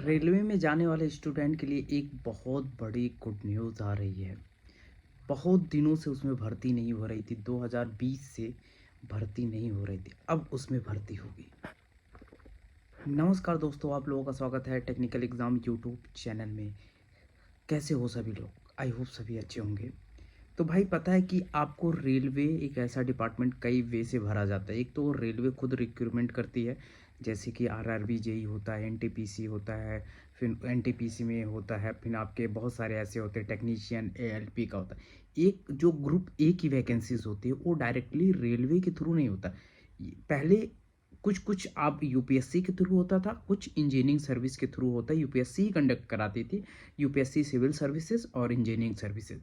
Railway में जाने वाले स्टूडेंट के लिए एक बहुत बड़ी गुड न्यूज़ आ रही है। बहुत दिनों से उसमें भर्ती नहीं हो रही थी, 2020 से भर्ती नहीं हो रही थी, अब उसमें भर्ती होगी। नमस्कार दोस्तों, आप लोगों का स्वागत है टेक्निकल एग्ज़ाम यूट्यूब चैनल में। कैसे हो सभी लोग? आई होप सभी अच्छे होंगे। तो भाई पता है कि आपको रेलवे एक ऐसा डिपार्टमेंट कई वे से भरा जाता है। एक तो रेलवे खुद रिक्रूटमेंट करती है, जैसे कि आरआरबी जेई होता है, एनटीपीसी होता है, फिर एनटीपीसी में होता है, फिर आपके बहुत सारे ऐसे होते हैं, टेक्नीशियन एएलपी का होता है। एक जो ग्रुप ए की वैकेंसीज होती है वो डायरेक्टली रेलवे के थ्रू नहीं होता। पहले कुछ कुछ आप यूपीएससी के थ्रू होता था, कुछ इंजीनियरिंग सर्विस के थ्रू होता है। यूपीएससी कंडक्ट कराती थी, यूपीएससी सिविल सर्विसेज और इंजीनियरिंग सर्विसेज।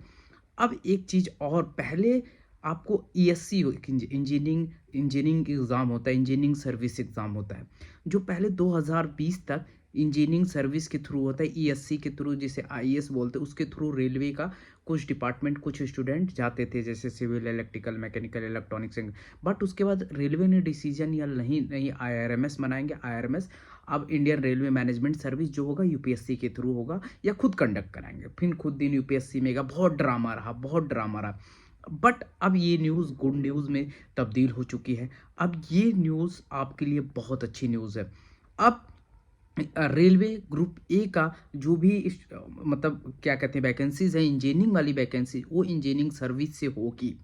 अब एक चीज़ और, पहले आपको ईएससी इंजीनियरिंग इंजीनियरिंग एग्ज़ाम होता है, इंजीनियरिंग सर्विस एग्ज़ाम होता है, जो पहले 2020 तक इंजीनियरिंग सर्विस के थ्रू होता है, ईएससी के थ्रू जिसे आईएएस बोलते हैं, उसके थ्रू रेलवे का कुछ डिपार्टमेंट कुछ स्टूडेंट जाते थे, जैसे civil, electrical, mechanical, electronics. But उसके बाद रेलवे ने डिसीजन या नहीं नहीं आईआरएमएस बनाएंगे। आईआरएमएस अब इंडियन रेलवे मैनेजमेंट सर्विस जो होगा यूपीएससी के थ्रू होगा या खुद कंडक्ट कराएंगे। फिर खुद दिन यूपीएससी में बहुत ड्रामा रहा, बहुत ड्रामा रहा। बट अब ये न्यूज़ गुड न्यूज़ में तब्दील हो चुकी है। अब ये न्यूज़ आपके लिए बहुत अच्छी न्यूज़ है। अब रेलवे ग्रुप ए का जो भी मतलब क्या कहते हैं वैकेंसीज है, इंजीनियरिंग वाली वैकेंसी, वो इंजीनियरिंग सर्विस से होगी।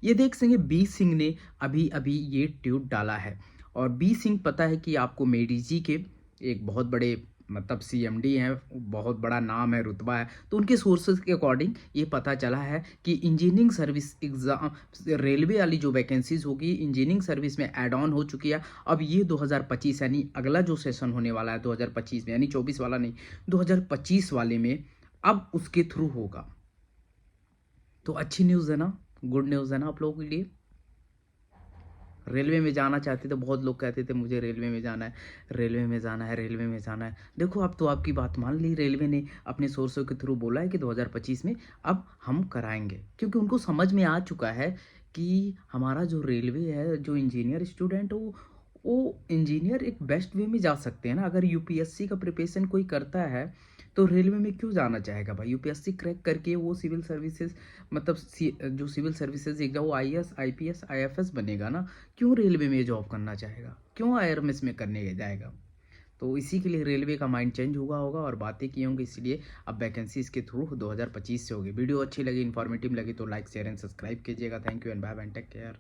ये देख सकेंगे बी सिंह ने अभी अभी ये ट्वीट डाला है। और बी सिंह पता है कि आपको मेडीजी के एक बहुत बड़े मतलब सीएमडी हैं, बहुत बड़ा नाम है, रुतबा है। तो उनके सोर्सेज के अकॉर्डिंग ये पता चला है कि इंजीनियरिंग सर्विस एग्ज़ाम रेलवे वाली जो वैकेंसीज होगी इंजीनियरिंग सर्विस में ऐड ऑन हो चुकी है। अब ये 2025 यानी अगला जो सेशन होने वाला है 2025 में, यानी 24 वाला नहीं, 2025 वाले में अब उसके थ्रू होगा। तो अच्छी न्यूज़ है ना, गुड न्यूज़ है ना आप लोगों के लिए। रेलवे में जाना चाहते थे, बहुत लोग कहते थे मुझे रेलवे में जाना है, रेलवे में जाना है, रेलवे में जाना है। देखो अब तो आपकी बात मान ली, रेलवे ने अपने सोर्सों के थ्रू बोला है कि 2025 में अब हम कराएंगे, क्योंकि उनको समझ में आ चुका है कि हमारा जो रेलवे है, जो इंजीनियर स्टूडेंट वो इंजीनियर एक बेस्ट वे में जा सकते हैं ना। अगर यूपीएससी का प्रिपरेशन कोई करता है तो रेलवे में क्यों जाना चाहेगा भाई? यूपीएससी क्रैक करके वो सिविल सर्विसेज मतलब जो सिविल सर्विसेज एग्जाम, वो आईएएस आईपीएस आईएफएस बनेगा ना। क्यों रेलवे में जॉब करना चाहेगा? क्यों आईआरएमएस में करने जाएगा? तो इसी के लिए रेलवे का माइंड चेंज हुआ होगा और बातें की होंगी, इसलिए अब वैकेंसीज के थ्रू 2025 से होगी। वीडियो अच्छी लगी, इन्फॉर्मेटिव लगी तो लाइक शेयर एंड सब्सक्राइब कीजिएगा। Thank you and bye bye, take care.